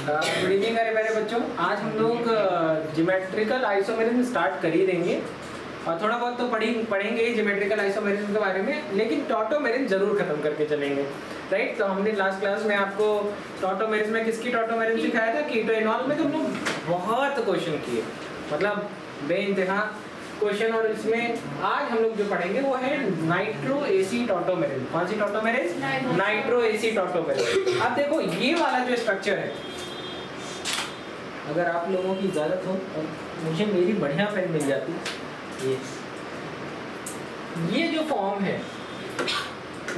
Good evening मेरे प्यारे बच्चों। आज हम लोग ज्योमेट्रिकल आइसोमेरिज्म स्टार्ट कर ही देंगे और थोड़ा बहुत तो पढ़ेंगे ज्योमेट्रिकल आइसोमेरिज्म के बारे में, लेकिन टॉटोमेरिज्म जरूर खत्म करके चलेंगे। राइट, तो हमने लास्ट क्लास में आपको टॉटोमेरिज्म में किसकी टॉटोमेरिज्म सिखाया था, कीटोएनॉल में। तो हम लोग बहुत क्वेश्चन किए, मतलब बेइंतहा क्वेश्चन। और इसमें आज हम लोग जो पढ़ेंगे वो है नाइट्रो एसी टॉटोमेरिज्म। कौन सी टॉटोमेरिज्म? Nitro AC tautomerism. अब देखो ये वाला जो स्ट्रक्चर है, अगर आप लोगों की इजाजत हो और मुझे मेरी बढ़िया पेन मिल जाती, ये जो फॉर्म है,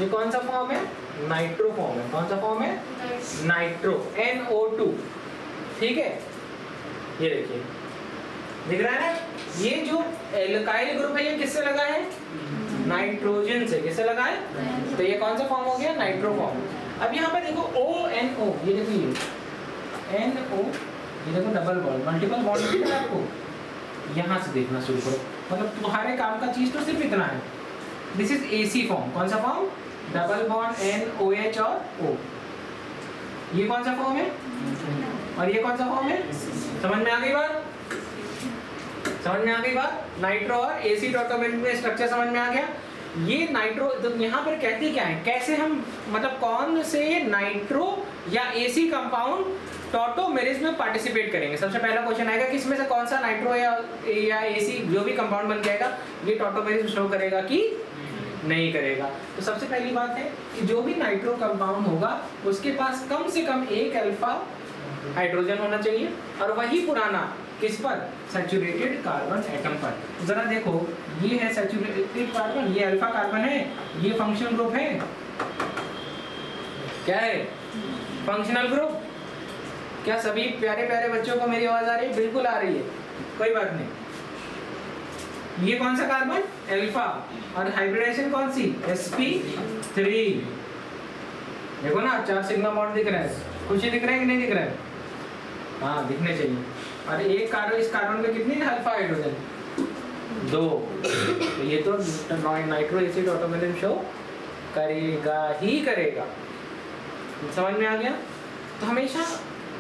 ये कौन सा फॉर्म है? नाइट्रो फॉर्म है। कौन सा फॉर्म है? Nitro, NO2। ठीक है, ये देखिए दिख रहा है ना। ये जो एल्काइल ग्रुप है ये किससे लगा है? नाइट्रोजन से। किससे लगा है? तो ये कौन सा फॉर्म हो गया? Nitro form. अब यहाँ पे देखो ONO, ये देखो ये NO, ये देखो डबल बॉन्ड, मल्टीपल बॉन्ड दिख रहा है आपको? यहाँ से देखना शुरू करो, मतलब तुम्हारे काम का चीज तो सिर्फ इतना है। This is AC form. कौन सा फॉर्म? डबल बॉन्ड NOH और O। ये कौन सा फॉर्म है और ये कौन सा फॉर्म है? समझ में आ गई बात? समझ में आ गई बात? नाइट्रो और एसी टॉटोमेरिज्म में स्ट्रक्चर समझ में आ गया। ये नाइट्रो, तो यहाँ पर कहते क्या है, कैसे हम, मतलब कौन से नाइट्रो या एसी कंपाउंड टॉटोमेरिज्म में पार्टिसिपेट करेंगे। सबसे पहला क्वेश्चन आएगा कि इसमें से कौन सा नाइट्रो या एसी जो भी कंपाउंड बन जाएगा ये टॉटोमेरिज्म शो करेगा कि नहीं करेगा। तो सबसे पहली बात है कि जो भी नाइट्रो कंपाउंड होगा उसके पास कम से कम एक अल्फा हाइड्रोजन होना चाहिए, और वही पुराना किस पर? सैचुरेटेड कार्बन एटम पर। जरा देखो, ये है सैचुरेटेड कार्बन, ये अल्फा कार्बन है, ये फंक्शनल ग्रुप है। क्या है? Functional group. क्या सभी प्यारे प्यारे बच्चों को मेरी आवाज आ रही है? बिल्कुल आ रही है, कोई बात नहीं। ये कौन सा कार्बन? अल्फा। और हाइब्रिडाइजेशन कौन सी? sp3। देखो ना, 4 सिग्मा बॉन्ड दिख रहा है। खुशी दिख रहा है कि नहीं दिख रहा है? हाँ, दिखने चाहिए। और एक कार्बन, इस कार्बन में कितनी अल्फा हाइड्रोजन? 2। तो ये तो नाइट्रो एसिड टॉटोमेरिज्म शो करेगा ही करेगा। समझ में आ गया? तो हमेशा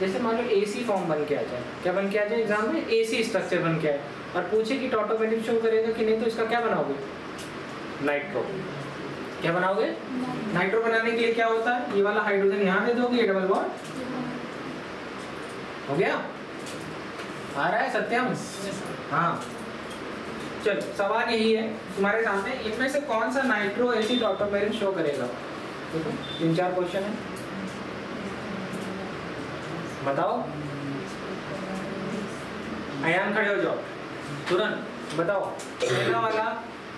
जैसे मान लो एसी फॉर्म बन के आ जाए, क्या बन के आ जाए एग्जाम में? एसी स्ट्रक्चर बन के आए और पूछे कि टॉटोमेरिज्म शो करेगा कि नहीं, तो इसका क्या बनाओगे? नाइट्रो। क्या बनाओगे? नाइट्रो बनाने के लिए क्या होता है? ये वाला हाइड्रोजन यहाँ दे दोगे, ये डबल बॉन्ड हो गया। आ रहा है सत्यम? हाँ, चलो सवाल यही है तुम्हारे सामने, इनमें से कौन सा नाइट्रो एसिड टॉटोमेरिज्म शो करेगा? देखो 3-4 क्वेश्चन है, बताओ। अयान खड़े हो जाओ तुरंत, बताओ। पहला वाला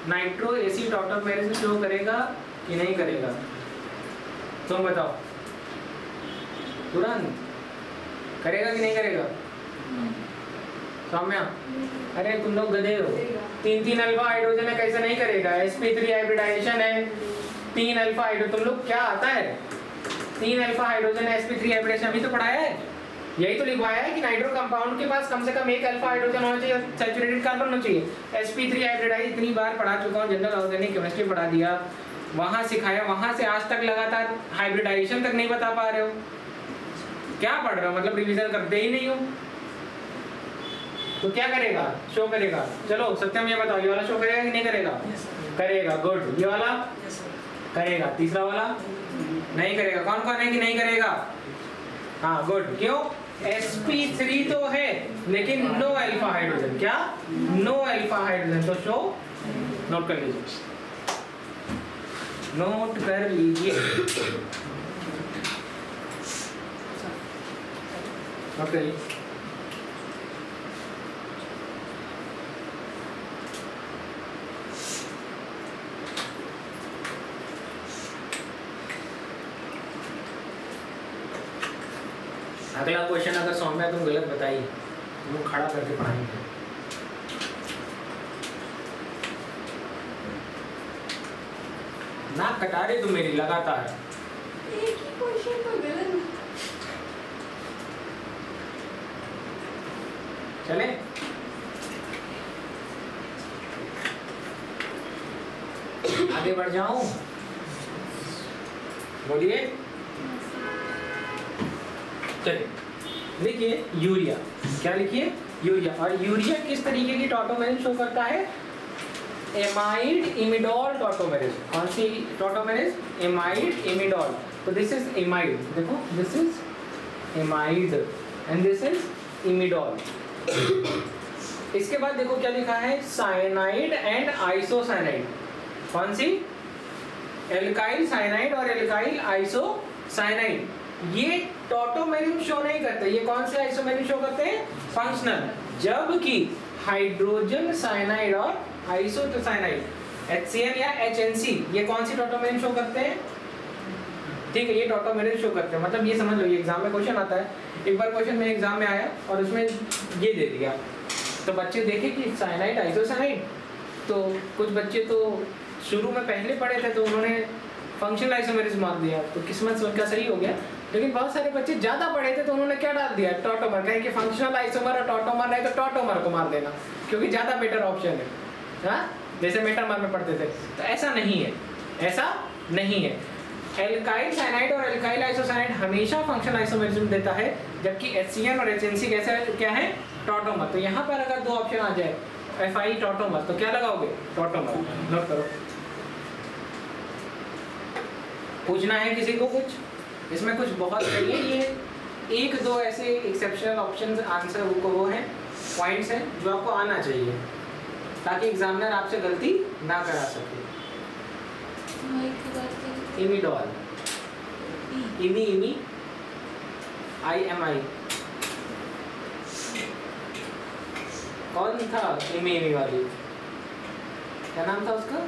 नाइट्रो एसिड टॉटोमेरिज्म शो करेगा कि नहीं करेगा? तुम बताओ तुरंत, करेगा कि नहीं करेगा? सौम्या, अरे तुम लोग गधे हो। 3 अल्फा हाइड्रोजन है, कैसे नहीं करेगा? sp3 हाइब्रिडाइजेशन है, 3 अल्फा हाइड्रोजन। तुम लोग क्या आता है? 3 अल्फा हाइड्रोजन है, sp3 हाइब्रिडाइजेशन अभी तो पढ़ाया है, यही तो लिखवाया है कि नाइट्रो कंपाउंड के पास कम से कम एक अल्फा हाइड्रोजन होना चाहिए, सैचुरेटेड कार्बन होना चाहिए। sp3 हाइब्रिडाइज इतनी बार पढ़ा चुका हूँ, जनरल ऑर्गेनिक केमिस्ट्री पढ़ा दिया, वहां सिखाया, वहां से आज तक लगातार हाइब्रिडाइजेशन तक नहीं बता पा रहे हो। क्या पढ़ रहे हो? मतलब रिवीजन करते ही नहीं हो। तो क्या करेगा? शो करेगा। चलो सत्यम ये बताओ, ये वाला शो करेगा कि नहीं करेगा? करेगा। गुड। ये वाला करेगा। तीसरा वाला नहीं करेगा। कौन कौन है कि नहीं करेगा? हाँ, गुड। क्यों? sp3 तो है लेकिन नो अल्फा हाइड्रोजन। क्या? No alpha hydrogen. तो शो नोट कर लीजिए, नोट कर लीजिए, नोट करिए। अगला क्वेश्चन अगर सौम्या तुम गलत बताई तो खड़ा करके पढ़ाएंगे। नाक कटा रही तुम मेरी लगातार। एक ही क्वेश्चन तो गलत। चले, आगे बढ़ जाऊं? बोलिए। चलिए लिखिए यूरिया, क्या लिखिए यूरिया। और यूरिया किस तरीके की टॉटोमेरिन शो करता है? Amide imidol tautomerism. कौन सी टॉटोमेरिन? Amide imidol. तो दिस इज एमाइड, देखो this is amide and this is imidol. इसके बाद देखो क्या लिखा है, साइनाइड एंड आइसोसाइनाइड। कौन सी? एल्काइल साइनाइड और एल्काइल आइसोसाइनाइड। ये टॉटोमेरिन शो नहीं करते। ये कौन से आइसोमेरिन शो करते हैं? फंक्शनल। जबकि हाइड्रोजन साइनाइड और आइसोसाइनाइड, HCN या HNC, ये कौन सी टॉटोमेरिन शो करते हैं? ठीक है, ये टॉटोमेरिन शो करते हैं। मतलब ये समझ लो, ये एग्जाम में क्वेश्चन आता है। एक बार क्वेश्चन में एग्जाम में आया और उसमें ये दे दिया, तो बच्चे देखे कि साइनाइड आइसोसाइनाइड, तो कुछ बच्चे तो शुरू में पहले पढ़े थे तो उन्होंने फंक्शनल आइसोमेरिज्म मार दिया, तो किस्मत उनका सही हो गया। लेकिन बहुत सारे बच्चे ज़्यादा पढ़े थे तो उन्होंने क्या डाल दिया? टॉटोमर। कहें कि फंक्शनल आइसोमर और टॉटोमर नहीं तो टॉटोमर को मार देना, क्योंकि ज़्यादा बेटर ऑप्शन है। हाँ, जैसे मेटामर में पढ़ते थे। तो ऐसा नहीं है, ऐसा नहीं है। एल्काइल साइनाइड और एल्काइल आइसोसाइनाइड हमेशा फंक्शनल आइसोमेरिज्म देता है, जबकि HCN और HNC कैसे क्या है? टॉटोमर। तो यहाँ पर अगर दो ऑप्शन आ जाए, FI टॉटोमर, तो क्या लगाओगे? टॉटोमर। नोट करो। पूछना है किसी को कुछ? इसमें कुछ बहुत नहीं है, ये एक दो ऐसे एक्सेप्शनल ऑप्शंस आंसर वो हैं, पॉइंट्स हैं जो आपको आना चाहिए, ताकि एग्जामिनर आपसे गलती ना करा सके। इमिडोल, इमी IMI, कौन था इमी वाली? क्या नाम था उसका?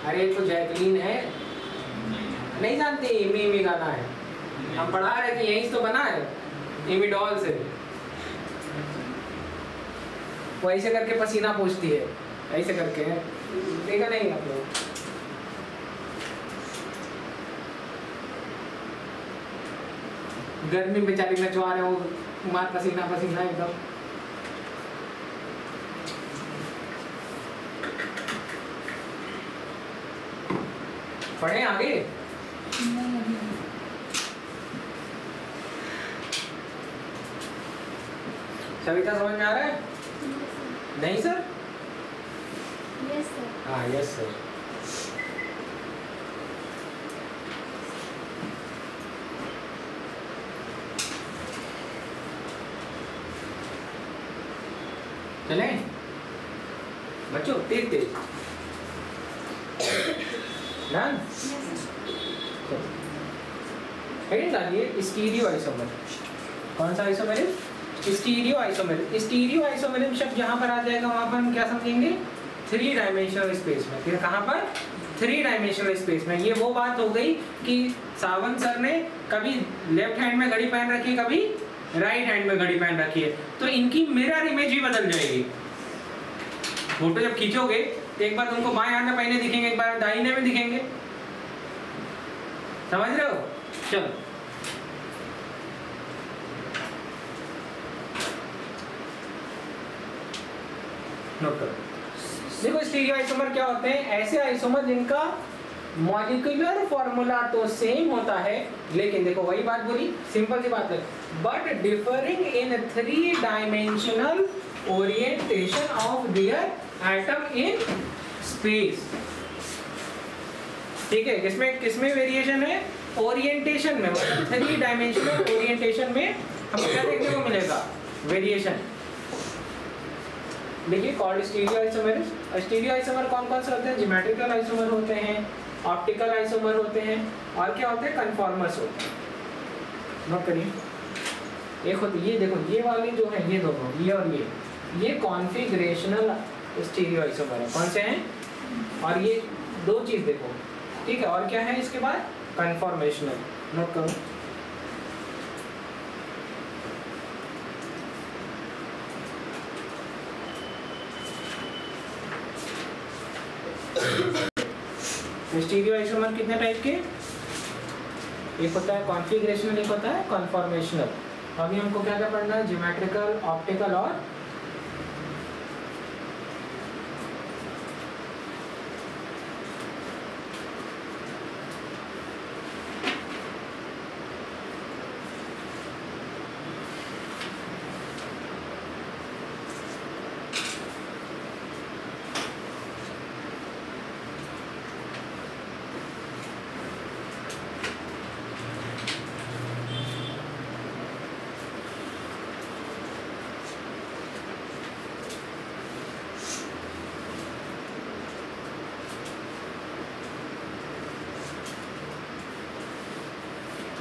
अरे तो जैकलीन है, नहीं जानते? इमी गाना है, हम पढ़ा रहे थे, यहीं तो बना है इमिडोल से। वो ऐसे करके पसीना पूछती है, ऐसे करके, देखा नहीं आप लोग? गर्मी बेचारी में जो आ रहे हो, मार पसीना पसीना एकदम। पढ़े आगे? सविता समझ में आ रहा है? नहीं सर? Yes sir. हाँ यस सर। चलें बच्चों, तेज तेज डन। हेडिंग डालिए स्टीरियो आइसोमर। कौन सा isomerism? Stereo isomerism. Stereo isomerism शब्द जहाँ पर आ जाएगा वहाँ पर हम क्या समझेंगे? 3 डायमेंशनल स्पेस में। फिर कहाँ पर? 3 डायमेंशनल स्पेस में। ये वो बात हो गई कि सावंत सर ने कभी लेफ्ट हैंड में घड़ी पहन रखी है, कभी राइट हैंड में घड़ी पहन रखी है, तो इनकी मिरर इमेज भी बदल जाएगी। फोटो जब खींचोगे तो एक बार तुमको बाएं हाथ में पहने दिखेंगे, एक बार दाहिने में दिखेंगे। समझ रहे हो? चलो नोट करो। देखो स्टीरियो आइसोमर क्या होते हैं? ऐसे आइसोमर जिनका मॉलिक्यूलर फॉर्मूला तो सेम होता है, लेकिन देखो वही बात बोली, सिंपल सी बात है, but differing in 3 dimensional orientation of their atom in space. ठीक है, किसमें वेरिएशन है? ओरिएंटेशन में, मतलब 3 डायमेंशनल ओरिएंटेशन में हमें क्या देखने को मिलेगा? वेरिएशन। देखिए called stereo isomer. Stereo isomer कौन कौन से होते हैं? ज्योमेट्रिकल आइसोमर होते हैं, ऑप्टिकल आइसोमर होते हैं, और क्या होते हैं? कन्फॉर्मर्स होते हैं। नोट करिए। एक होती ये, देखो ये वाली जो है, ये दोनों, ये और ये कॉन्फिगरेशनल स्टीरियो आइसोमर है। कौन से हैं? और ये 2 चीज देखो, ठीक है। और क्या है इसके बाद? कन्फॉर्मेशनल। नोट करो। स्टीरियो आइसोमर कितने टाइप के? एक होता है कॉन्फिगरेशनल, एक होता है कन्फॉर्मेशनल। अभी हमको क्या क्या पढ़ना है? ज्योमेट्रिकल, ऑप्टिकल और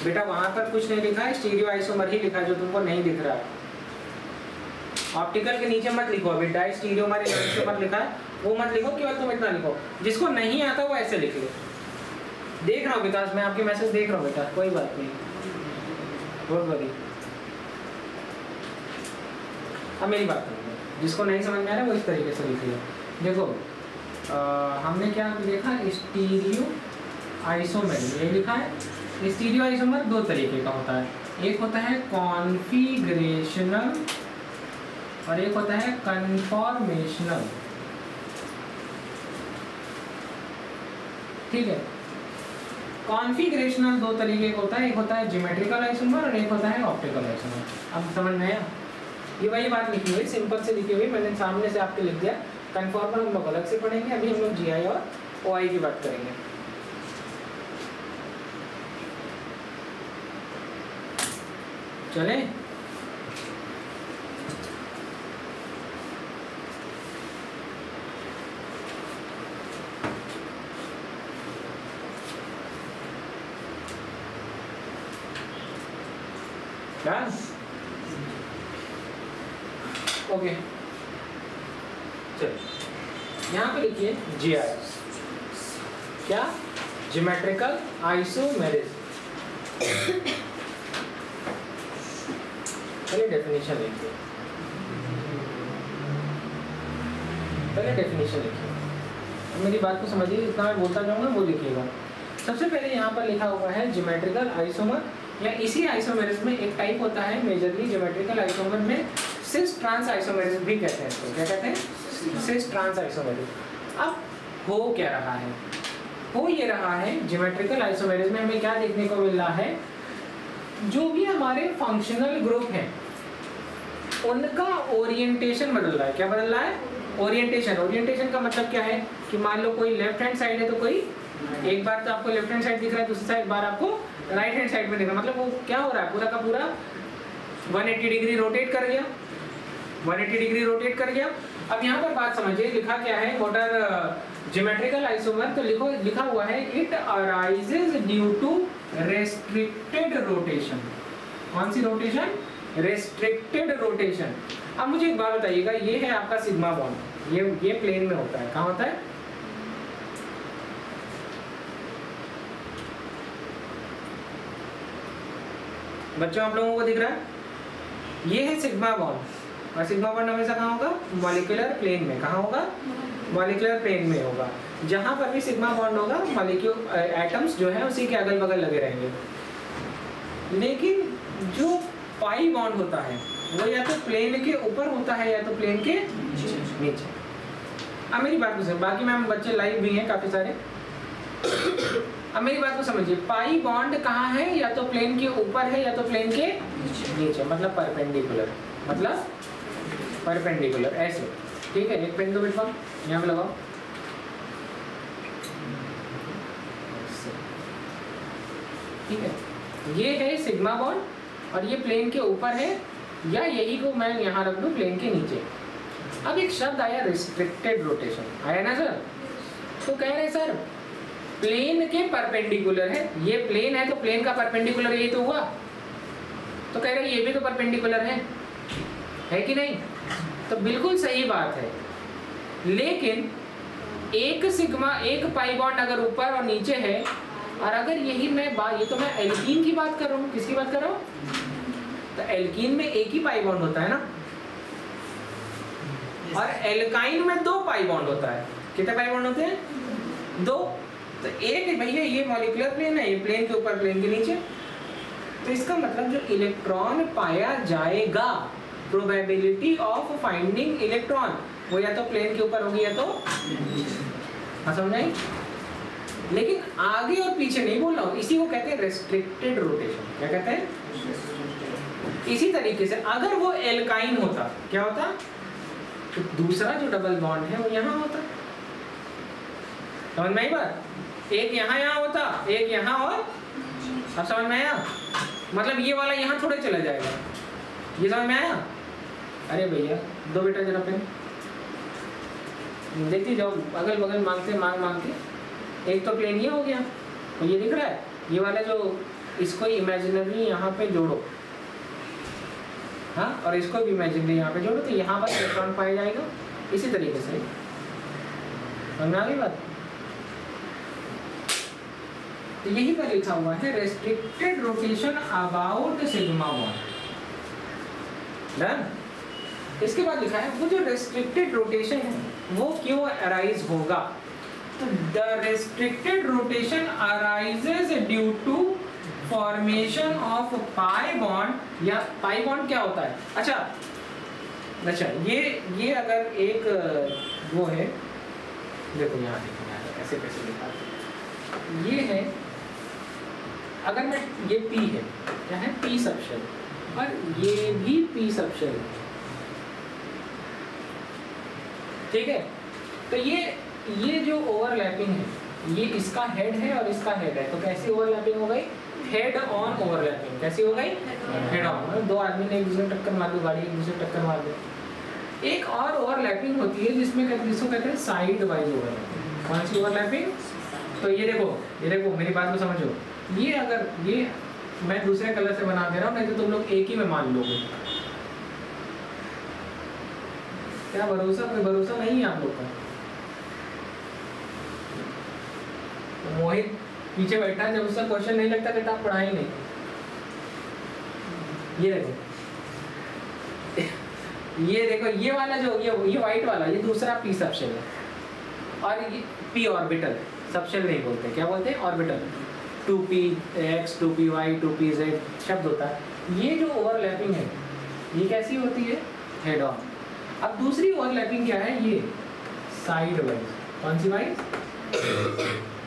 बेटा वहां पर कुछ नहीं लिखा है, स्टीरियो आइसोमर ही लिखा है जो तुमको नहीं दिख रहा है। ऑप्टिकल के नीचे मत लिखो अभी, डाई स्टीरियोमर आइसोमर लिखा है वो मत लिखो, केवल तुम इतना लिखो, जिसको नहीं आता वो ऐसे लिख लो। देख रहा हूँ विकास, मैं आपके मैसेज देख रहा हूँ बेटा, कोई बात नहीं, बहुत बढ़िया। अब मेरी बात करूँगा, जिसको नहीं समझ में आ रहा है वो इस तरीके से लिख लिया। देखो हमने क्या देखा, स्टीरियो आइसोमर ये लिखा है। स्टीरियो आइसोमर दो तरीके का होता है, एक होता है कॉन्फिगरेशनल और एक होता है कन्फॉर्मेशनल। ठीक है, कॉन्फिगरेशनल दो तरीके का होता है, एक होता है ज्योमेट्रिकल आइसोमर और एक होता है ऑप्टिकल आइसोमर। अब समझ में आया? ये वही बात लिखी हुई, सिंपल से लिखी हुई, मैंने सामने से आपके लिख दिया। कन्फॉर्मर हम लोग अलग से पढ़ेंगे, अभी हम लोग जीआई और ओआई की बात करेंगे। चले क्या? ओके चल, यहाँ पे लिखिए जीआई क्या, ज्योमेट्रिकल आइसोमेरिज्म। पहले डेफिनेशन लिखिए, पहले डेफिनेशन लिखिए, मेरी बात को समझिए, इतना मैं बोलता जाऊँगा वो लिखिएगा। सबसे पहले यहाँ पर लिखा हुआ है ज्योमेट्रिकल आइसोमर, या इसी आइसोमेरिज्म में एक टाइप होता है मेजरली ज्योमेट्रिकल आइसोमर में सिस ट्रांस आइसोमेरिज्म भी कहते हैं इसको। क्या कहते हैं? Cis trans isomerism. अब हो क्या रहा है? हो ये रहा है ज्योमेट्रिकल आइसोमेरिज्म में हमें क्या देखने को मिल रहा है, जो भी हमारे फंक्शनल ग्रुप हैं उनका ओरिएंटेशन बदल रहा है। क्या बदल रहा है? ओरिएंटेशन। ओरिएंटेशन का मतलब क्या है कि मान लो कोई लेफ्ट हैंड साइड है तो कोई एक बार तो आपको लेफ्ट हैंड साइड दिख रहा है, दूसरी साइड बार आपको राइट हैंड साइड में दिख रहा है। मतलब वो क्या हो रहा है, पूरा का पूरा 180 डिग्री रोटेट कर गया, 180 डिग्री रोटेट कर गया। अब यहाँ पर बात समझिए, लिखा क्या है, व्हाट आर ज्योमेट्रिकल आइसोमर, तो लिखो, लिखा हुआ है it arises due to restricted rotation. कौन सी रोटेशन? Restricted rotation. अब मुझे एक बात बताइएगा, ये है आपका सिग्मा बॉन्ड, ये प्लेन में होता है। कहाँ होता है? बच्चों आप लोगों को दिख रहा है? ये है सिग्मा बॉन्ड, और सिग्मा बॉन्ड हमेशा कहाँ होगा? मॉलिक्यूलर प्लेन में। कहाँ होगा? मॉलिक्यूलर प्लेन में होगा। जहाँ पर भी सिग्मा बॉन्ड होगा, मॉलिक्यूल एटम्स जो है उसी के अगल बगल लगे रहेंगे। लेकिन जो पाई बॉन्ड होता है वो या तो प्लेन के ऊपर होता है या तो प्लेन के नीचे। अब मेरी बात को समझिए, बाकी मैम बच्चे लाइव भी हैं काफी सारे। अब मेरी बात को समझिए, पाई बॉन्ड कहाँ है? या तो प्लेन के ऊपर है या तो प्लेन के नीचे, मतलब परपेंडिकुलर, मतलब परपेंडिकुलर ऐसे। ठीक है, एक पेन दो बेटा, यहाँ पे लगाओ। ठीक है, ये है सिग्मा बॉन्ड और ये प्लेन के ऊपर है, या यही को मैं यहाँ रख दूँ प्लेन के नीचे। अब एक शब्द आया रिस्ट्रिक्टेड रोटेशन, आया ना सर? तो कह रहे सर प्लेन के परपेंडिकुलर है, ये प्लेन है तो प्लेन का परपेंडिकुलर यही तो हुआ, तो कह रहे ये भी तो परपेंडिकुलर है कि नहीं? तो बिल्कुल सही बात है, लेकिन एक सिग्मा, एक पाई बॉन्ड अगर ऊपर और नीचे है, और अगर यही मैं ये तो मैं एल्कीन की बात कर रहा हूँ, किसकी बात कर रहा हूँ? तो एल्कीन में एक ही पाई बॉन्ड होता है ना, और एल्काइन में 2 पाई बॉन्ड होता है। कितने पाई बॉन्ड होते हैं? 2। तो एक भैया ये मॉलिक्यूलर प्लेन है, ये प्लेन के ऊपर प्लेन के नीचे, तो इसका मतलब जो इलेक्ट्रॉन पाया जाएगा, प्रोबेबिलिटी ऑफ फाइंडिंग इलेक्ट्रॉन, वो या तो प्लेन के ऊपर होगी या तो, हाँ समझ आई? लेकिन आगे और पीछे नहीं बोल रहा हूँ, इसी को कहते हैं रेस्ट्रिक्टेड रोटेशन। क्या कहते हैं? इसी तरीके से अगर वो एल्काइन होता, क्या होता? तो दूसरा जो डबल बॉन्ड है वो यहाँ होता। समझ में आई बात? एक यहाँ होता, एक यहाँ, और अब समझ में आया? मतलब ये वाला यहाँ थोड़े चला जाएगा, ये समझ में आया? अरे भैया दो बेटा जरा पेन देखती जाओ, अगल बगल मांगते मांग के एक तो प्लेन ये हो गया, तो ये दिख रहा है, ये वाला जो इसको इमेजिनरी यहाँ पे जोड़ो, हाँ, और इसको भी इमेजिनरी यहाँ पे जोड़ो, तो यहाँ पर इलेक्ट्रॉन पाया जाएगा। इसी तरीके से समझ में आ गई बात। तो यही पर लिखा हुआ है restricted rotation about sigma bond. Done. इसके बाद लिखा है वो जो रेस्ट्रिक्टेड रोटेशन है वो क्यों अराइज होगा। तो the restricted rotation arises due to formation of pi bond, या पाई बॉन्ड क्या होता है, अच्छा ये अगर एक वो है, देखो यहाँ देखो ऐसे कैसे लिखा है, ये है अगर मैं, ये P है, क्या है P सबशेल, और ये भी P सबशेल है, ठीक है। तो ये जो ओवरलैपिंग है ये इसका हेड है और इसका हेड है, तो कैसी ओवरलैपिंग हो गई, हेड ऑन ओवरलैपिंग। कैसी हो गई, हेड ऑन। दो आदमी ने एक दूसरे टक्कर मार दी, गाड़ी एक दूसरे टक्कर मार दी। एक और ओवरलैपिंग होती है जिसमें जिसको कहते हैं साइड वाइज ओवरलैपिंग। कौन सी ओवरलैपिंग, तो ये देखो मेरी बात को समझो, ये अगर ये मैं दूसरे कलर से बना दे रहा हूँ, नहीं तो तुम लोग एक ही में मान लोगे। क्या भरोसा, कोई भरोसा नहीं है आप लोग का। तो मोहित पीछे बैठा है, जब उसका क्वेश्चन नहीं लगता कहता आप पढ़ा ही नहीं। ये देखो ये वाला जो ये व्हाइट वाला, ये दूसरा P सबशेल है, और ये P ऑर्बिटल, सबशेल नहीं बोलते, क्या बोलते हैं, ऑर्बिटल। 2px 2py 2pz शब्द होता है। ये जो ओवरलैपिंग है ये कैसी होती है, हेड ऑन। अब दूसरी ओवरलैपिंग क्या है, ये साइड वाइज। कौन सी वाइज,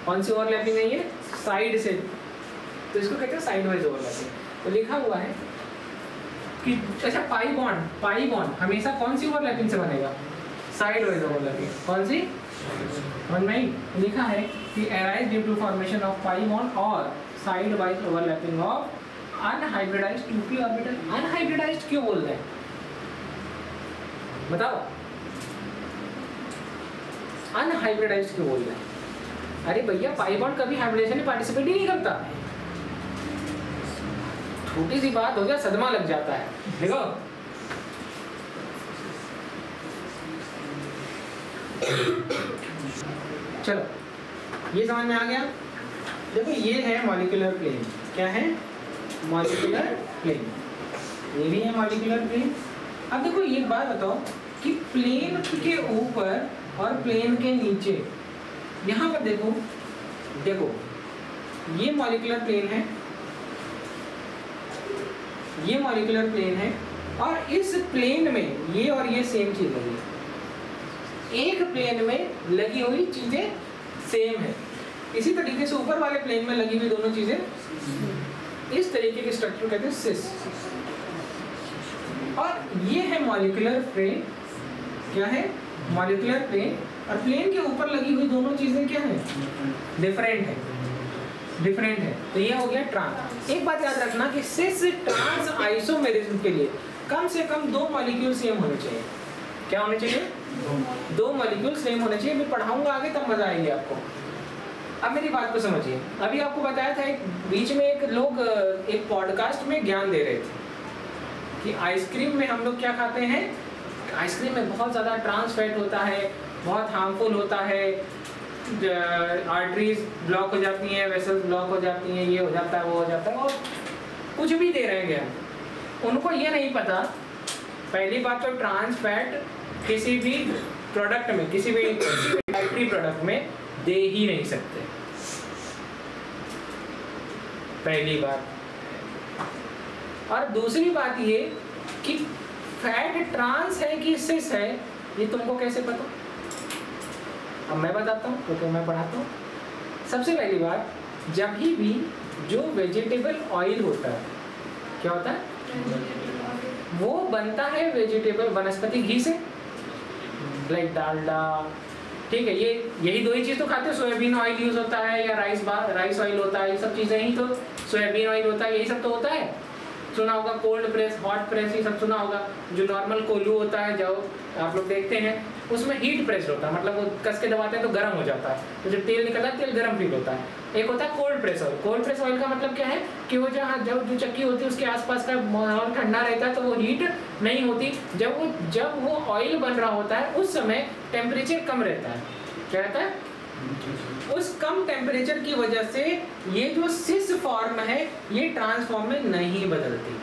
कौन सी ओवरलैपिंग है, ये साइड से, तो इसको कहते हैं साइड वाइज ओवरलैपिंग। तो लिखा हुआ है कि अच्छा पाई बॉन्ड हमेशा कौन सी ओवरलैपिंग से बनेगा, साइड वाइज ओवरलैपिंग। कौन सी, समझ में लिखा है कि arise due to formation of pi bond और sidewise overlapping of unhybridised 2p orbital. Unhybridised क्यों बोल रहे हैं बताओ, अनहाइब्रिडाइज्ड क्यों बोल रहे हैं। अरे भैया पाई बॉन्ड कभी हाइब्रिडेशन में पार्टिसिपेट ही नहीं करता। छोटी सी बात हो जाए सदमा लग जाता है। देखो चलो ये समझ में आ गया। देखो ये है मॉलिक्यूलर प्लेन, क्या है, मॉलिक्यूलर प्लेन, ये भी है मॉलिक्यूलर प्लेन। अब देखो एक बात बताओ कि प्लेन के ऊपर और प्लेन के नीचे, यहाँ पर देखो ये मॉलिक्यूलर प्लेन है, ये मॉलिक्यूलर प्लेन है, और इस प्लेन में ये और ये सेम चीज लगी है। एक प्लेन में लगी हुई चीजें सेम है, इसी तरीके से ऊपर वाले प्लेन में लगी हुई दोनों चीजें, इस तरीके के स्ट्रक्चर कहते हैं सिस। और ये है मॉलिक्यूलर प्लेन, क्या है, मॉलिक्यूलर प्लेन, और प्लेन के ऊपर लगी हुई दोनों चीजें क्या है, डिफरेंट है। तो ये हो गया ट्रांस। एक बात याद रखना कि सिस ट्रांस आइसोमेरिज्म के लिए कम से कम 2 मॉलिक्यूल सेम होने चाहिए। क्या होने चाहिए, 2 मॉलिक्यूल सेम होने चाहिए। मैं पढ़ाऊंगा आगे तब मजा आएगी आपको। अब मेरी बात को समझिए। अभी आपको बताया था एक बीच में एक लोग एक पॉडकास्ट में ज्ञान दे रहे थे कि आइसक्रीम में हम लोग क्या खाते हैं, आइसक्रीम में बहुत ज़्यादा ट्रांस फैट होता है, बहुत हार्मफुल होता है, आर्टरीज ब्लॉक हो जाती हैं, वेसल्स ब्लॉक हो जाती हैं, ये हो जाता है, वो हो जाता है, और कुछ भी दे रहे हैं। उनको ये नहीं पता, पहली बात तो ट्रांस फैट किसी भी प्रोडक्ट में, किसी भी डाइटरी प्रोडक्ट में दे ही नहीं सकते, पहली बात। और दूसरी बात ये कि फैट ट्रांस है कि सिस है, ये तुमको कैसे पता। अब मैं बताता हूँ क्योंकि मैं पढ़ाता हूँ। सबसे पहली बात, जब भी जो वेजिटेबल ऑयल होता है, क्या होता है, वो बनता है वेजिटेबल वनस्पति घी से, लाइक डालडा, ठीक है। ये यही 2 ही चीज़ तो खाते हैं। सोयाबीन ऑयल यूज होता है या राइस ऑयल होता है, ये सब चीज़ें ही तो, सोयाबीन ऑयल होता है, यही सब तो होता है। सुना होगा, कोल्ड प्रेस, हॉट प्रेस, ये सब सुना होगा। जो नॉर्मल कोल्हू होता है, जो आप लोग देखते हैं, उसमें हीट प्रेस होता है, मतलब वो कस के दबाते हैं तो गर्म हो जाता है, तो जब तेल निकलता है तेल गर्म फील होता है। एक होता है cold press oil. Cold press oil का मतलब क्या है कि वो जहाँ जो चक्की होती है उसके आसपास का माहौल ठंडा रहता है, तो वो हीट नहीं होती। जब वो ऑयल बन रहा होता है उस समय टेम्परेचर कम रहता है। क्या रहता है? उस कम टेम्परेचर की वजह से ये जो सिस फॉर्म है ये ट्रांसफॉर्म में नहीं बदलती।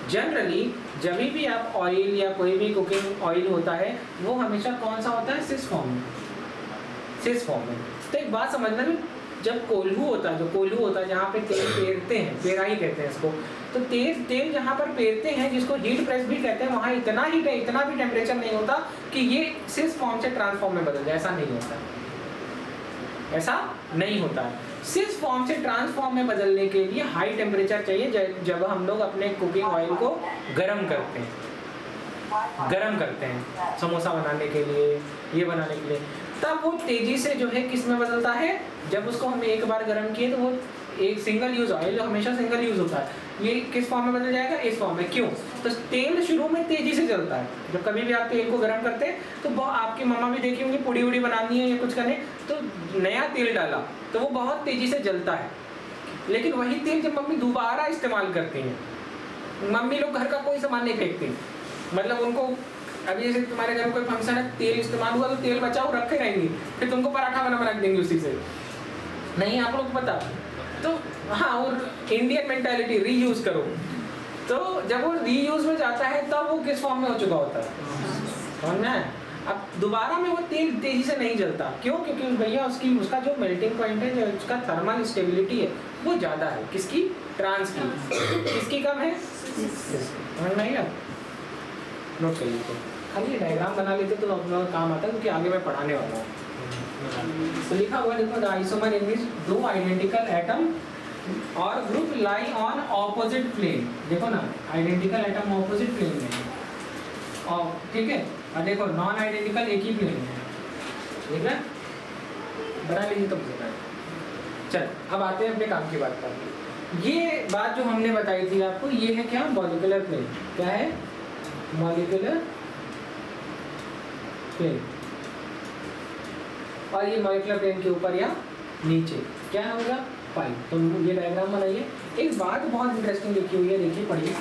जनरली जब भी आप ऑयल या कोई भी कुकिंग ऑयल होता है वो हमेशा कौन सा होता है? सिस फॉर्म में। सिस फॉर्म में। तो एक बात समझना, जब कोल्हू होता है, जो कोल्हू होता है जहाँ पे तेल पेरते हैं, पेराई कहते हैं इसको, तो तेल जहाँ पर पेरते हैं, जिसको हीट प्रेस भी कहते हैं, वहाँ इतना हीट है, इतना भी टेम्परेचर नहीं होता कि ये सिस फॉर्म से ट्रांसफॉर्म में बदल जाए। ऐसा नहीं होता, ऐसा नहीं होता है। सिस फॉर्म से ट्रांसफॉर्म में बदलने के लिए हाई टेम्परेचर चाहिए। जब हम लोग अपने कुकिंग ऑयल को गर्म करते हैं समोसा बनाने के लिए, ये बनाने के लिए, तब वो तेजी से जो है किस में बदलता है? जब उसको हम एक बार गर्म किए तो वो एक सिंगल यूज ऑयल हमेशा सिंगल यूज होता है, ये किस फॉर्म में बदल जाएगा? इस फॉर्म में। क्यों? तो तेल शुरू में तेजी से जलता है। जब कभी भी आप तेल को गर्म करते हैं तो आपकी मम्मा भी देखी होंगी, पूड़ी उड़ी बनानी है या कुछ करने, तो नया तेल डाला तो वो बहुत तेजी से जलता है। लेकिन वही तेल जब मम्मी दोबारा इस्तेमाल करती हैं, मम्मी लोग घर का कोई सामान नहीं फेंकती, मतलब उनको अभी जैसे तुम्हारे घर में कोई फंक्शन है, तेल इस्तेमाल हुआ तो तेल बचाओ रखे रहेंगी, फिर तुमको पराठा बना रख देंगे उसी से। नहीं, आप लोग पता तो हाँ, और इंडियन मेंटालिटी रीयूज करो। तो जब वो रीयूज में जाता है तब वो किस फॉर्म में हो चुका होता है? समझ में आया? अब दोबारा में वो तेल तेजी से नहीं जलता। क्यों? क्योंकि भैया उसका जो मेल्टिंग पॉइंट है, जो उसका थर्मल स्टेबिलिटी है वो ज़्यादा है। किसकी? ट्रांस की। किसकी कम है? समझ में आएगा? नोट कर लीजिए, खाली डायग्राम बना लेते तो आप लोगों का काम आता है, क्योंकि आगे मैं पढ़ाने वाला हूँ। तो लिखा हुआ देखो, द आइसोमर इन विच दो आइडेंटिकल एटम और group lie on opposite plane. देखो ना, आइडेंटिकल एटम ऑपोजिट प्लेन में है, और ठीक है, और देखो नॉन आइडेंटिकल एक ही प्लेन में है। ठीक है, बना लीजिए तो मुझे। चल अब आते हैं अपने काम की बात पर। ये बात जो हमने बताई थी आपको, ये है क्या? Molecular plane. क्या है? Molecular plane. और ये मॉलिक्यूलर प्लेन के ऊपर या नीचे क्या होगा? पाई। तो ये डायग्राम बनाइए। एक बात बहुत इंटरेस्टिंग लिखी हुई है, देखिए पढ़िए।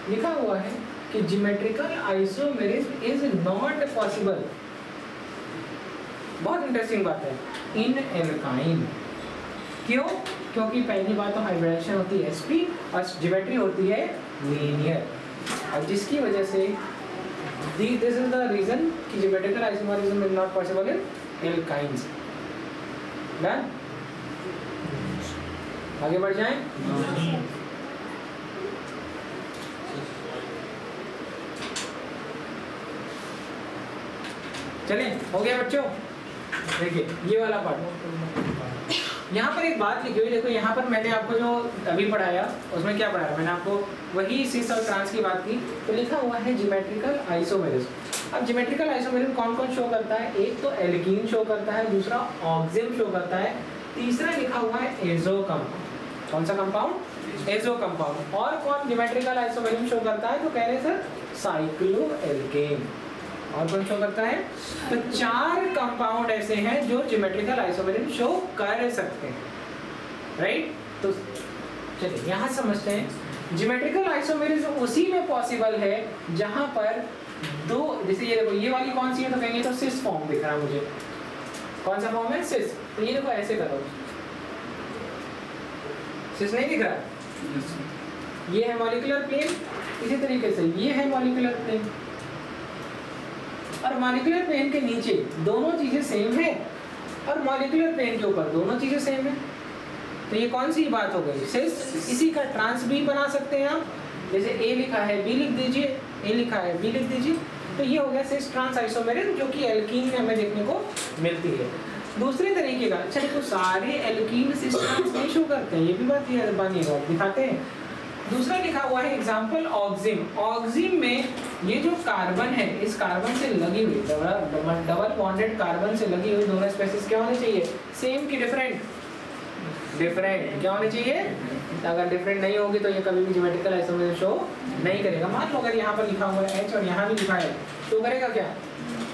लिखा हुआ है कि geometrical isomerism is not possible. बहुत इंटरेस्टिंग बात है। इन एल्काइन। क्यों? क्योंकि पहली बात तो हाइब्रिडेशन होती है sp और ज्योमेट्री होती है लीनियर, और जिसकी वजह से दिस इज द रीजन कि geometrical isomerism is not possible in alkynes. Done? आगे बढ़ जाएं। चलें, हो गया बच्चों? देखिए ये वाला पार्ट, यहाँ पर एक बात लिखी हुई, देखो यहाँ पर मैंने आपको जो अभी पढ़ाया उसमें क्या पढ़ाया, मैंने आपको वही सिस और ट्रांस की बात की। तो लिखा हुआ है ज्योमेट्रिकल आइसोमेरिज्म। अब ज्योमेट्रिकल आइसोमेरिज्म कौन कौन शो करता है? एक तो एल्कीन शो करता है, दूसरा ऑक्सिम शो करता है, तीसरा लिखा हुआ है एजो कंपाउंड। कौन सा कंपाउंड? Azo compound. और कौन ज्योमेट्रिकल आइसोमेरिज्म शो करता है? तो कह रहे हैं सर साइक्लोएल्केन। और कौन शो करता है? तो 4 कंपाउंड ऐसे हैं जो ज्योमेट्रिकल आइसोमेरिज्म शो कर सकते हैं, राइट? तो चलिए यहाँ समझते हैं। ज्योमेट्रिकल आइसोमेरिज्म उसी में पॉसिबल है जहाँ पर दो, जैसे ये देखो, ये वाली कौन सी है? तो कहेंगे तो सिस फॉर्म दिख रहा है मुझे। कौन सा फॉर्म है? सिस। तो ये देखो ऐसे करो, सिस नहीं दिख रहा? ये है मॉलिक्यूलर प्लेन। इसी तरीके से ये है मॉलिक्यूलर प्लेन, और मॉलिक्यूलर प्लेन के नीचे दोनों चीजें सेम है, और मॉलिक्यूलर प्लेन के ऊपर दोनों चीजें सेम है। तो ये कौन सी बात हो गई? सिस। इसी का ट्रांस भी बना सकते हैं आप, जैसे ए लिखा है बी लिख दीजिए, ए लिखा है बी लिख दीजिए। तो ये हो गया सिस ट्रांस आइसोमेरिज्म, जो कि एल्कीन में हमें देखने को मिलती है। दूसरे तरीके का, अच्छा देखो सारे एल्कीन सिस ट्रांस नहीं शो करते हैं, ये भी बात याद बनिएगा, दिखाते हैं। दूसरा लिखा हुआ है एग्जाम्पल ऑक्सिम। ऑक्सिम में ये जो कार्बन है, इस कार्बन से लगी हुई डबल बॉन्डेड कार्बन से लगी हुई दोनों स्पेसीज क्या होनी चाहिए? सेम की डिफरेंट? डिफरेंट क्या होनी चाहिए? अगर डिफरेंट नहीं होगी तो ये कभी भी ज्योमेट्रिकल आइसोमेरिज्म शो नहीं करेगा। मान लो अगर यहाँ पर लिखा हुआ है H और यहाँ भी लिखा है तो करेगा क्या?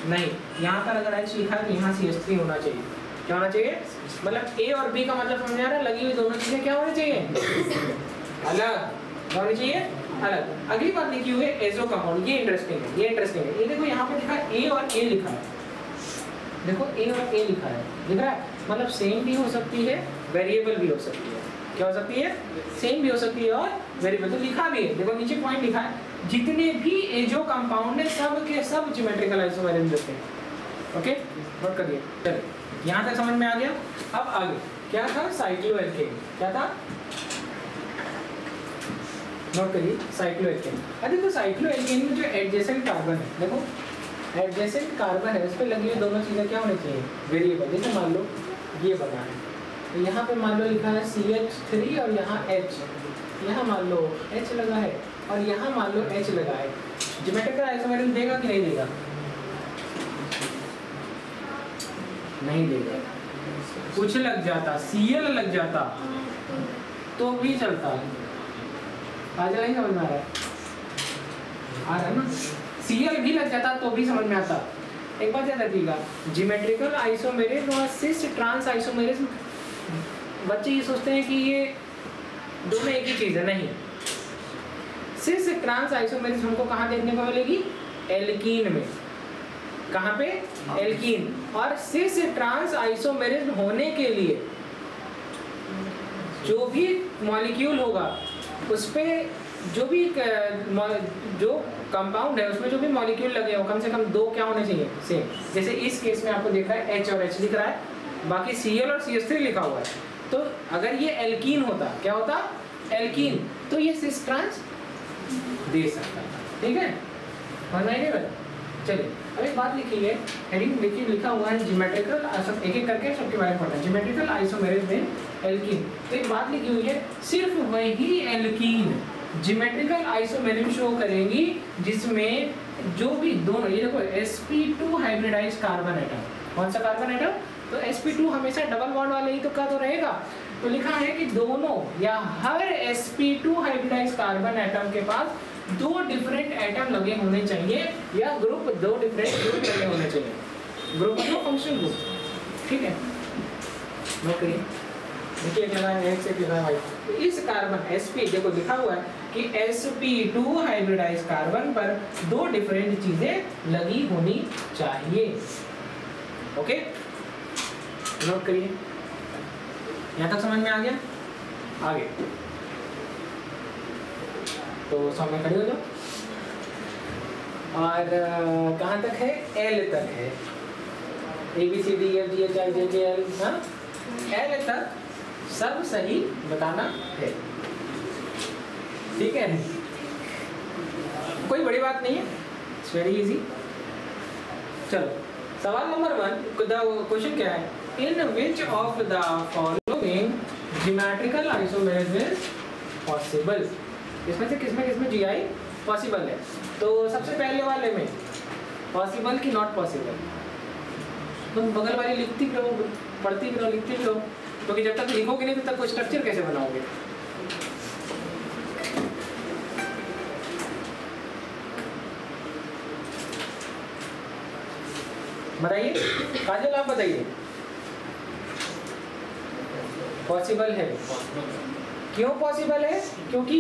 नहीं। यहाँ पर अगर H लिखा है तो यहाँ CH3 होना चाहिए। क्या होना चाहिए? मतलब A और B का मतलब समझ आ रहा है? लगी हुई दोनों चीजें क्या होनी चाहिए? अलग होनी चाहिए, अलग। अगली बात लिखी हुई है एजो कंपाउंड। ये इंटरेस्टिंग है, ये इंटरेस्टिंग है। ये देखो यहाँ पे लिखा है A और A लिखा है, देखो A और A लिखा है, दिख रहा है? मतलब सेम भी हो सकती है, वेरिएबल भी हो सकती है। क्या हो सकती है? सेम भी हो सकती है और वेरिएबल। तो लिखा भी है, देखो नीचे पॉइंट लिखा है, जितने भी एजो कंपाउंड है सब के सब ज्योमेट्रिकल आइसोमेरिज्म देते हैं। ओके, नोट करिए। चलिए यहाँ तक समझ में आ गया। अब आगे क्या था? साइक्लोएल्केन। क्या था? नोट करिए, साइक्लोएल्केन। अरे तो साइक्लोएल्केन में जो एडजेसेंट कार्बन है, देखो एडजेसेंट कार्बन है, उस पर लगी हुई दोनों चीज़ें क्या होनी चाहिए? वेरिएबल। जैसे मान लो ये बना है, तो यहाँ पे मान लो लिखा है CH3 और यहाँ H, यहाँ मान लो H लगा है और यहाँ मान लो H लगा है। ज्योमेट्रिकल आइसोमेरिज्म देगा कि नहीं देगा? नहीं देगा। कुछ लग जाता, Cl लग जाता तो भी चलता है। आज नहीं समझ में आ रहा है? आ रहा है ना? Cl भी लग जाता तो भी समझ में आता। एक बात याद रखिएगा, ज्योमेट्रिकल आइसोमेरिज्म और सिस ट्रांस आइसोमेरिज्म, बच्चे ये सोचते हैं कि ये दोनों एक ही चीज़ है। नहीं, सिस ट्रांस आइसोमेरिज्म हमको कहाँ देखने को मिलेगी? एल्कीन में। कहाँ पे? एल्कीन। और सिस ट्रांस आइसोमेरिज्म होने के लिए जो भी मॉलिक्यूल होगा उस पे जो भी जो कंपाउंड है उसमें जो भी मॉलिक्यूल लगे हो कम से कम दो क्या होने चाहिए? सेम। जैसे इस केस में आपको देख रहा है H और H लिख रहा है, बाकी Cl और CH3 लिखा हुआ है। तो अगर ये एल्कीन होता, क्या होता? एल्कीन, तो ये सिस ट्रांस दे सकता था। ठीक है, चलिए अब एक बात लिखी है, हेडिंग देखिए, लिखा हुआ है ज्योमेट्रिकल, एक एक करके सबके बारे में पढ़ना है। ज्योमेट्रिकल आइसोमेरिज्म में एल्कीन, तो एक बात लिखी हुई है, सिर्फ वही एल्कीन ज्योमेट्रिकल आइसोमेरिज्म शो करेंगी जिसमें जो भी दोनों, ये देखो sp2 हाइब्रिडाइज्ड कार्बन एटम। कौन सा कार्बन एटम? तो sp2 हमेशा डबल बॉन्ड वाले ही तो का तो रहेगा। तो लिखा है कि दोनों या हर sp2 हाइब्रिडाइज्ड कार्बन एटम के पास दो डिफरेंट एटम लगे होने चाहिए, या ग्रुप, दो डिफरेंट ग्रुप लगे होने चाहिए। ग्रुप मतलब फंक्शनल ग्रुप। ठीक है, नोट करिए। देखिए एक लगा है X, एक लगा है Y। इस कार्बन sp, देखो लिखा हुआ है कि sp2 हाइब्रिडाइज्ड कार्बन पर दो डिफरेंट चीजें लगी होनी चाहिए। ओके, नोट करिए। यहाँ तक समझ में आ गया? आगे तो सामने खड़े हो जाओ। और कहाँ तक है? L तक है। ABCDEFGHIJKL, हाँ, L तक सब सही बताना है। ठीक है, कोई बड़ी बात नहीं है, इट्स वेरी इजी। चलो सवाल नंबर 1, क्वेश्चन क्या है? In which of the following geometrical isomerism is possible? इसमें से किसमें GI पॉसिबल है? तो सबसे पहले वाले में पॉसिबल कि नॉट पॉसिबल? तुम बगल वाली लिखती भी रहो, पढ़ती भी रहो, लिखती भी रहो, क्योंकि जब तक लिखोगे नहीं तब तक कोई स्ट्रक्चर कैसे बनाओगे? बताइए काजल, आप बताइए। पॉसिबल है। क्यों पॉसिबल है? क्योंकि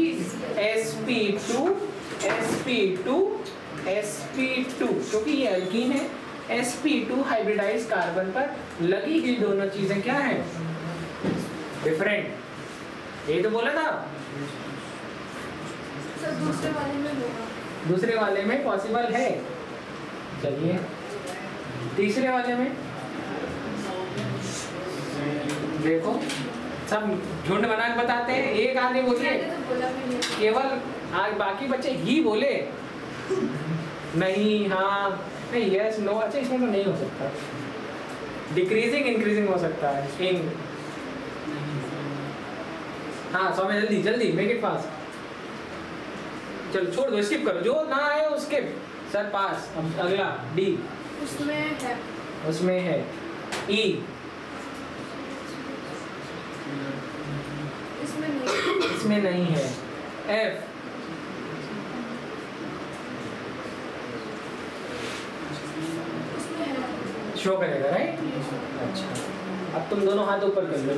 sp2 क्योंकि ये एल्कीन है, sp2 हाइब्रिडाइज्ड कार्बन पर लगी हुई दोनों चीजें क्या है? डिफरेंट। ये तो बोला था। सर दूसरे वाले में होगा, दूसरे वाले में पॉसिबल है। चलिए तीसरे वाले में देखो, सब झुंड बना के बताते हैं, एक आदमी बोलिए, केवल आज बाकी बच्चे ही बोले नहीं, हाँ नहीं, यस नो। अच्छा इसमें तो नहीं हो सकता, डिक्रीजिंग इंक्रीजिंग हो सकता है। इंग, हाँ सौम्य जल्दी जल्दी, मेक इट फास्ट। चलो छोड़ दो, स्किप करो, जो ना आए उसके सर पास। अब अगला डी, उसमें है ई, इसमें नहीं है। F शो करेगा, राइट? अच्छा, अब तुम दोनों हाथ ऊपर कर लो।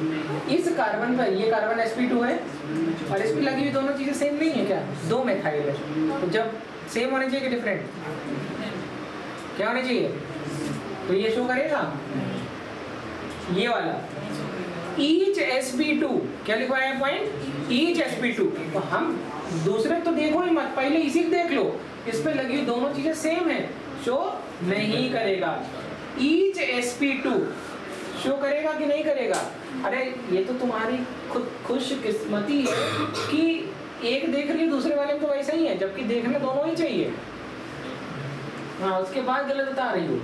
इस कार्बन पर, ये कार्बन sp2 है और sp लगी हुई, दोनों चीजें सेम नहीं है क्या? दो मिथाइल है, तो जब सेम होने चाहिए कि डिफरेंट? क्या होने चाहिए? तो ये शो करेगा ये वाला each sp2, क्या लिखवाया है पॉइंट? each sp2। तो हम दूसरे तो देखो ही मत, पहले इसी को देख लो, इस पे लगी हुई दोनों चीजें सेम है, शो नहीं करेगा। each sp2 शो करेगा कि नहीं करेगा? अरे ये तो तुम्हारी खुद खुशकिस्मती है कि एक देख रही है, दूसरे वाले में तो वैसा ही है, जबकि देखना दोनों ही चाहिए। हाँ, उसके बाद गलत बता रही हूँ।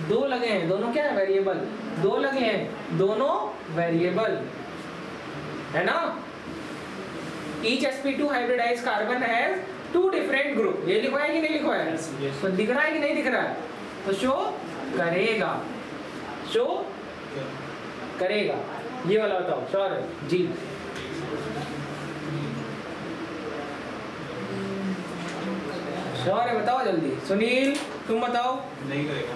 दो लगे हैं, दोनों क्या है? वेरिएबल। दो लगे हैं, दोनों वेरिएबल है ना। Each sp2 hybridized carbon has two different group। ये लिखवाया कि नहीं लिखवाया? तो दिख रहा है कि नहीं दिख रहा है? तो शो करेगा, शो करेगा। ये वाला बताओ, श्योर है जी? श्योर है? बताओ जल्दी। सुनील तुम बताओ। नहीं करेगा।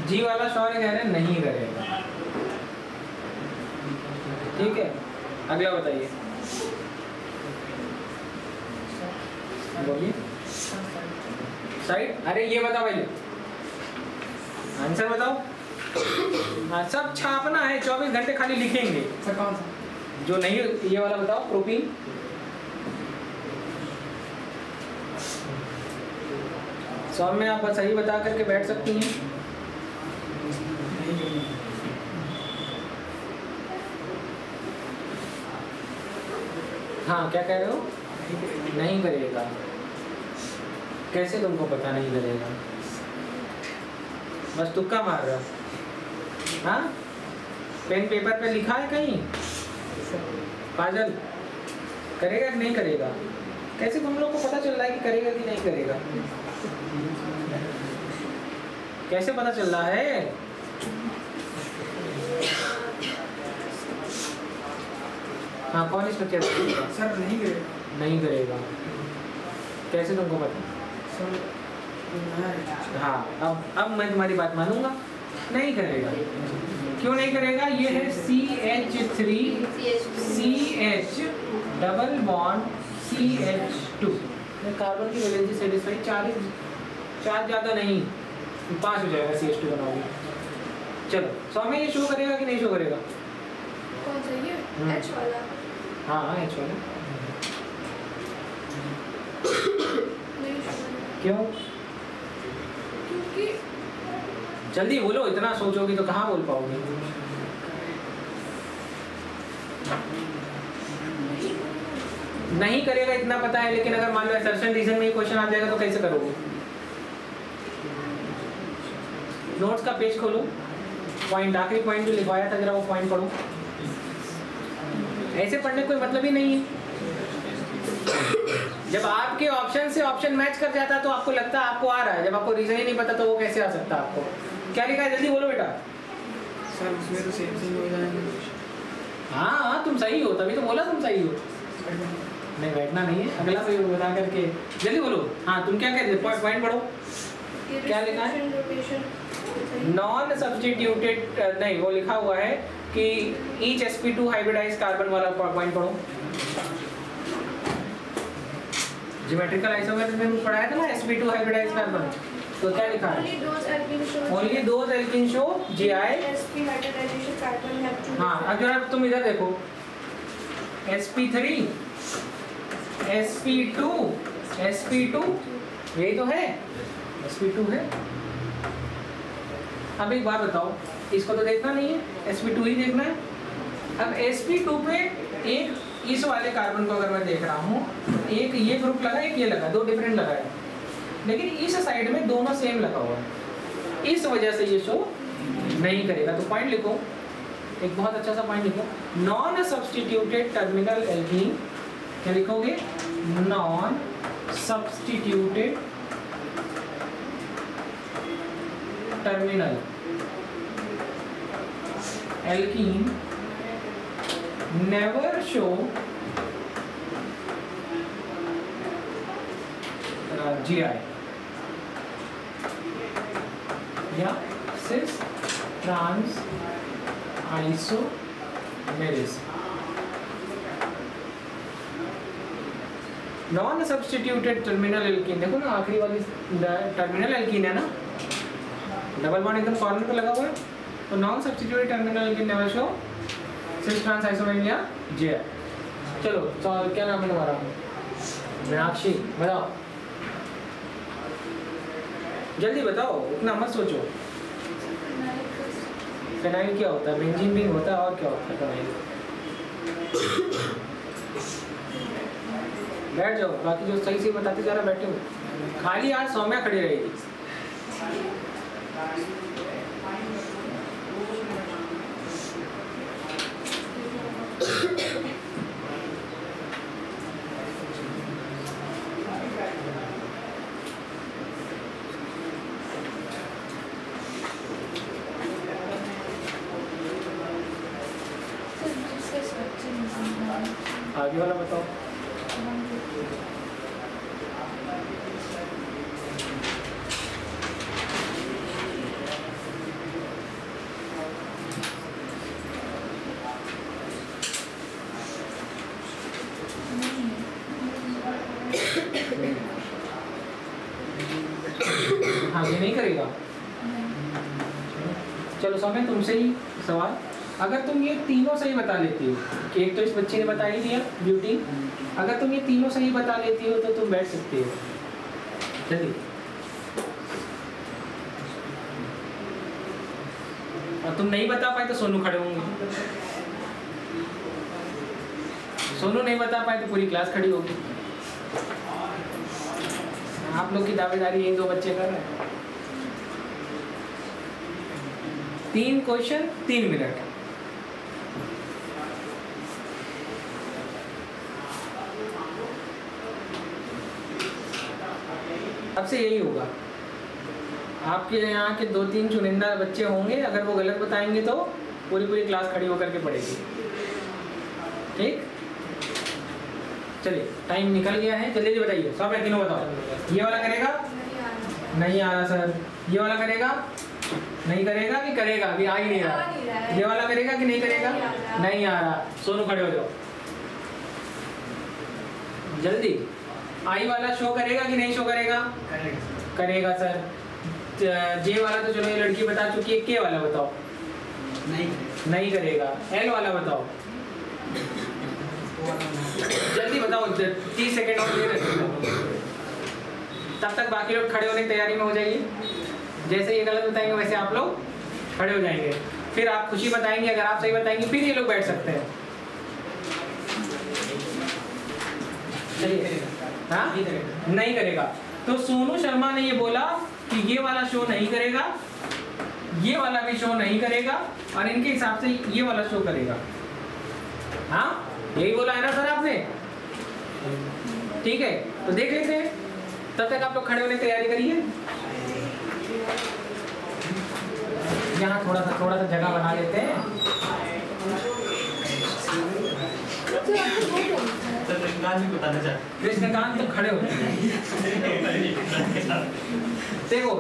जी वाला श्योर है, कह रहे हैं नहीं करेगा। ठीक है, अगला बताइए, बोलिए। साइड, अरे ये बताओ पहले, आंसर बताओ। हाँ, सब छापना है, 24 घंटे खाली लिखेंगे। सर कौन सा? जो नहीं, ये वाला बताओ, प्रोपीन। सौ में आप सही बता करके बैठ सकती हैं। हाँ, क्या कह रहे हो? नहीं करेगा। कैसे तुमको पता नहीं करेगा? बस तुक्का मार रहा। हाँ, पेन पेपर पे लिखा है कहीं? काजल, करेगा कि नहीं करेगा? कैसे तुम लोग को पता चल रहा है कि करेगा कि नहीं करेगा? कैसे पता चल रहा है? हाँ, कौन इस बच्चे? सर नहीं करेगा। नहीं करेगा। कैसे तुमको पता? हाँ, अब मैं तुम्हारी बात मानूंगा। नहीं करेगा। क्यों नहीं करेगा? ये है CH3 CH double bond CH2। Carbon की वैलेंसी सेटिस्फाई, 4 ज़्यादा नहीं, 5 हो जाएगा। CH2 बनाओगे। चलो, 100 में ये शो करेगा कि नहीं शो करेगा? कौन सा ये? H वाला? हाँ, H वाला। नहीं show क्यों? क्योंकि जल्दी बोलो, इतना सोचोगी तो कहाँ बोल पाओगे? नहीं करेगा इतना पता है, लेकिन अगर मान लो असर्शन रीजन में ये क्वेश्चन आ जाएगा तो कैसे करोगे? नोट्स का पेज खोलो, पॉइंट, आखिरी पॉइंट जो लिखवाया था जरा वो पॉइंट पढ़ो। ऐसे पढ़ने कोई मतलब ही नहीं है। जब आपके ऑप्शन से ऑप्शन मैच कर जाता है तो आपको लगता है आपको आ रहा है, जब आपको रीजन ही नहीं पता तो वो कैसे आ सकता है आपको? क्या लिखा है? जल्दी बोलो बेटा। सर उसमें तो सेम हो जाएंगे। हाँ, तुम सही हो, तभी तो बोला तुम सही हो। नहीं, बैठना नहीं है, अगला कोई बता करके जल्दी बोलो। हाँ, तुम क्या कह रहे थे? पॉइंट पढ़ो। क्या लिखा है? नॉन सब्स्टिट्यूटेड, नहीं, वो लिखा हुआ है कि ईच sp2 हाइब्रिडाइज्ड कार्बन वाला पॉइंट पढ़ो। ज्योमेट्रिकल आइसोमर में पढ़ाया था ना sp2 हाइब्रिडाइज्ड कार्बन, तो क्या लिखा है? Only those alkene show Gi। हाँ, अगर तुम इधर देखो, sp3 sp2 sp2, यही तो है, sp2 है। अब एक बात बताओ, इसको तो देखना नहीं है, sp2 ही देखना है। अब sp2 पे एक इस वाले कार्बन को अगर मैं देख रहा हूँ, एक ये ग्रुप लगा, एक ये लगा, दो डिफरेंट लगा है, लेकिन इस साइड में दोनों सेम लगा हुआ है, इस वजह से ये शो नहीं करेगा। तो पॉइंट लिखो, एक बहुत अच्छा सा पॉइंट लिखो, नॉन सब्स्टिट्यूटेड टर्मिनल एल्कीन। क्या लिखोगे? Non substituted terminal alkene never show GI या cis trans isomers. Non substituted terminal alkene, देखो ना आखिरी वाली टर्मिनल एल्कीन है ना, डबल बॉन्ड एकदम कॉर्नर पे लगा हुआ है, तो non substituted terminal alkene never show cis trans isomers या GI। चलो तो क्या नाम है तुम्हारा? मीनाक्षी, बताओ जल्दी बताओ, इतना मत सोचो। फेनाइल क्या होता है? बेंजीन रिंग होता है, और क्या होता है फेनाइल? बैठ जाओ, बाकी जो सही सही बताते जा रहा बैठे हो, खाली आज सौम्या खड़ी रहेगी। आगे वाला बताओ। हाँ, ये नहीं करेगा। चलो सौम्या तुमसे ही सवाल, अगर तुम ये तीनों सही बता लेती हो, कि एक तो इस बच्चे ने बता ही दिया ब्यूटी, अगर तुम ये तीनों सही बता लेती हो तो तुम बैठ सकती हो। चलिए, और तुम नहीं बता पाए तो सोनू खड़े होंगे, सोनू नहीं बता पाए तो पूरी क्लास खड़ी होगी। आप लोग की दावेदारी यही दो बच्चे कर रहे हैं। 3 क्वेश्चन 3 मिनट। अब से यही होगा, आपके यहाँ के 2-3 चुनिंदा बच्चे होंगे, अगर वो गलत बताएंगे तो पूरी पूरी क्लास खड़ी होकर के पढ़ेगी। ठीक, चलिए टाइम निकल गया है, जल्दी जल्दी बताइए। सब है तीनों बताओ। ये वाला करेगा? नहीं आ रहा सर। ये वाला करेगा? नहीं करेगा कि करेगा? अभी आ ही नहीं रहा। ये वाला करेगा कि नहीं करेगा? नहीं आ रहा। सोनू खड़े हो जाओ जल्दी। आई वाला शो करेगा कि नहीं शो करेगा? करेगा सर। जे वाला तो चलो ये लड़की बता चुकी है, के वाला बताओ। नहीं करेगा। एल वाला बताओ, जल्दी बताओ, 30 सेकेंड और दे रहे। तब तक बाकी लोग खड़े होने की तैयारी में हो जाइए। जैसे ये गलत बताएंगे वैसे आप लोग खड़े हो जाएंगे, फिर आप खुशी बताएंगे, अगर आप सही बताएंगे फिर ये लोग बैठ सकते हैं। चलिए, हाँ नहीं करेगा। तो सोनू शर्मा ने ये बोला कि ये वाला शो नहीं करेगा, ये वाला भी शो नहीं करेगा, और इनके हिसाब से ये वाला शो करेगा। हाँ यही बोला है ना सर आपने? ठीक है, तो देख लेते हैं, तब तक आप लोग खड़े होने की तैयारी करिए। यहाँ थोड़ा सा जगह बना लेते हैं। कृष्णकांत तो खड़े हो देखो,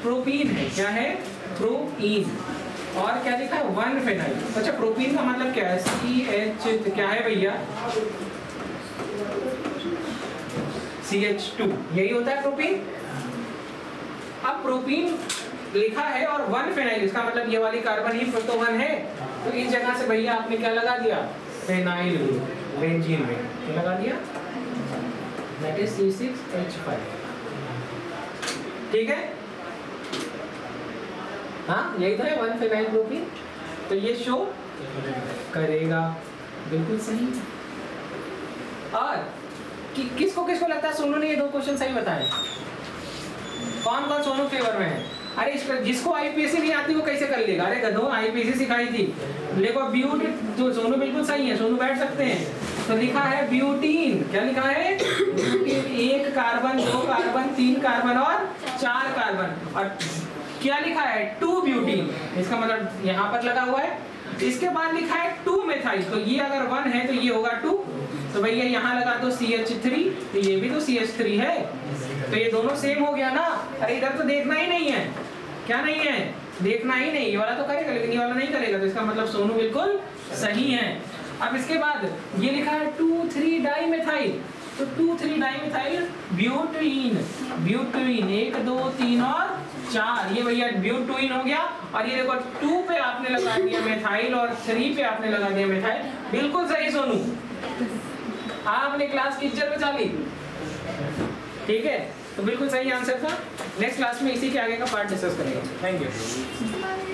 प्रोपीन है, क्या है? प्रोपीन। और क्या लिखा है? 1 फेनाइल। अच्छा, प्रोपीन का मतलब क्या है? CH क्या है भैया? CH2, यही होता है प्रोपीन। अब प्रोपीन लिखा है और 1 फेनाइल, इसका मतलब ये वाली कार्बन ही तो 1 है, तो इस जगह से भैया आपने क्या लगा दिया? फेनाइल बेंजीन में क्या लगा दिया? That is C6H5। ठीक है, हाँ यही तो है 1 फेनाइल प्रोपीन, तो ये शो करेगा। बिल्कुल सही। और किसको लगता है सोनू ने ये 2 क्वेश्चन सही बताए? कौन कौन सोनू फेवर में है? अरे इसको जिसको आईपीएससी नहीं आती वो कैसे कर लेगा? अरे गधो, आईपीएससी सिखाई थी। देखो ब्यूट, जो सोनू बिल्कुल सही है, सोनू बैठ सकते हैं। तो लिखा है ब्यूटीन। क्या लिखा है? ब्यूटीन। 1 कार्बन, 2 कार्बन, 3 कार्बन और 4 कार्बन। और क्या लिखा है? 2 ब्यूटीन। इसका मतलब यहाँ पर लगा हुआ है इसके बाद लिखा है 2 मेथाइल, तो ये अगर 1 है तो ये होगा 2, तो भैया यहाँ लगा दो CH3, तो ये भी तो CH3 है, तो ये दोनों सेम हो गया ना। अरे इधर तो देखना ही नहीं है, क्या नहीं है, देखना ही नहीं, ये वाला तो करेगा लेकिन ये वाला नहीं करेगा, तो इसका मतलब सोनू बिल्कुल सही है। अब इसके बाद ये लिखा है 2,3 डाइमेथाइल, तो 2,3 डाइमेथाइल ब्यूटीन, ब्यूटीन 1 2 3 और 4, ये भैया ब्यूटीन हो गया। और ये देखो 2 पे आपने लगा दिया मेथाइल और 3 पे आपने लगा दिया मेथाइल, बिल्कुल सही सोनू, आपने क्लास टीचर पे चाली, ठीक है, तो बिल्कुल सही आंसर था। नेक्स्ट क्लास में इसी के आगे का पार्ट डिस्कस करेंगे। Thank you.